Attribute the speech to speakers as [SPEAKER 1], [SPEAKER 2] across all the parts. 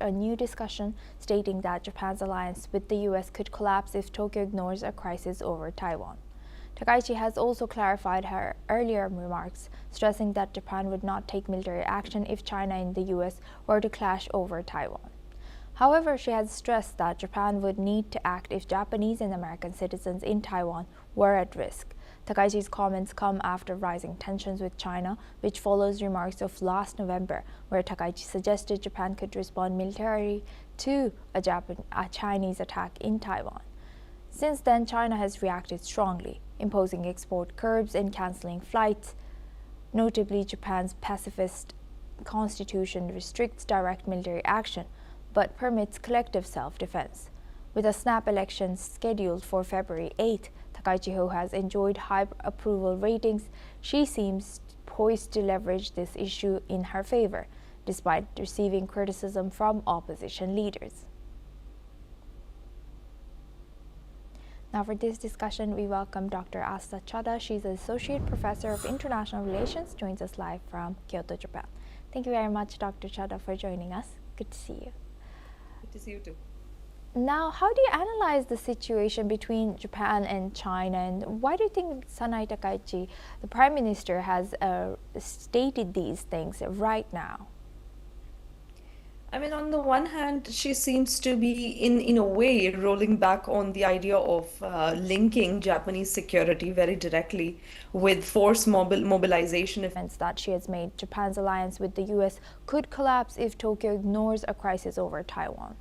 [SPEAKER 1] a new discussion stating that Japan's alliance with the US could collapse if Tokyo ignores a crisis over Taiwan. Takaichi has also clarified her earlier remarks, stressing that Japan would not take military action if China and the US were to clash over Taiwan. However, she has stressed that Japan would need to act if Japanese and American citizens in Taiwan were at risk. Takaichi's comments come after rising tensions with China, which follows remarks of last November, where Takaichi suggested Japan could respond militarily to a Chinese attack in Taiwan. Since then, China has reacted strongly, imposing export curbs and cancelling flights. Notably, Japan's pacifist constitution restricts direct military action, but permits collective self-defense. With a snap election scheduled for February 8, Takaichi, who has enjoyed high approval ratings, she seems poised to leverage this issue in her favor, despite receiving criticism from opposition leaders. Now for this discussion, we welcome Dr. Asta Chada. She's an Associate Professor of International Relations, joins us live from Kyoto, Japan. Thank you very much, Dr. Chada, for joining us. Good to see you.
[SPEAKER 2] Good to see you too.
[SPEAKER 1] Now, how do you analyze the situation between Japan and China, and why do you think Sanae Takaichi, the Prime Minister, has stated these things right now?
[SPEAKER 2] I mean, on the one hand, she seems to be, in a way, rolling back on the idea of linking Japanese security very directly with force mobilization.
[SPEAKER 1] That she has made Japan's alliance with the US could collapse if Tokyo ignores a crisis over Taiwan.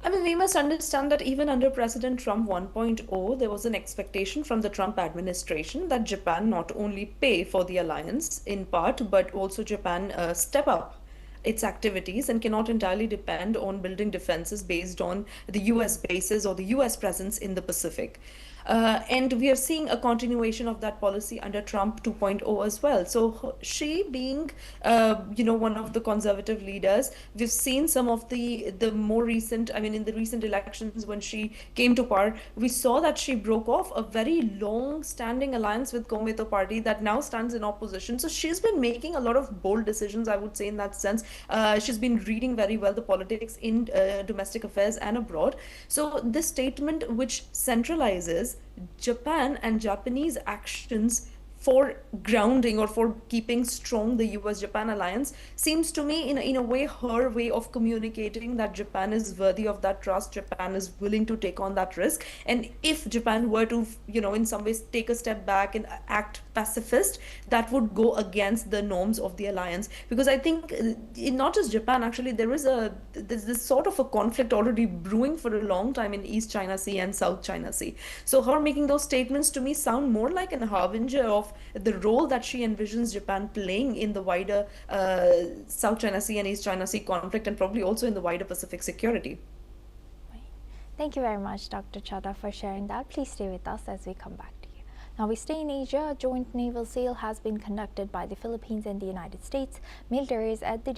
[SPEAKER 2] I mean, we must understand that even under President Trump 1.0, there was an expectation from the Trump administration that Japan not only pay for the alliance in part, but also Japan step up its activities and cannot entirely depend on building defenses based on the US bases or the US presence in the Pacific. And we are seeing a continuation of that policy under Trump 2.0 as well. So she being, one of the conservative leaders, we've seen some of the more recent, I mean, in the recent elections when she came to power, we saw that she broke off a very long-standing alliance with Komeito Party that now stands in opposition. So she's been making a lot of bold decisions, I would say, in that sense. She's been reading very well the politics in domestic affairs and abroad. So this statement, which centralizes Japan and Japanese actions for grounding or for keeping strong the US-Japan alliance, seems to me in a way her way of communicating that Japan is worthy of that trust, Japan is willing to take on that risk. And if Japan were to, in some ways take a step back and act pacifist, that would go against the norms of the alliance. Because I think in not just Japan, actually, there's this sort of a conflict already brewing for a long time in East China Sea and South China Sea. So her making those statements to me sound more like an harbinger of the role that she envisions Japan playing in the wider South China Sea and East China Sea conflict, and probably also in the wider Pacific security.
[SPEAKER 1] Thank you very much, Dr. Chada, for sharing that. Please stay with us as we come back to you. Now we stay in Asia. A joint naval sale has been conducted by the Philippines and the United States militaries at the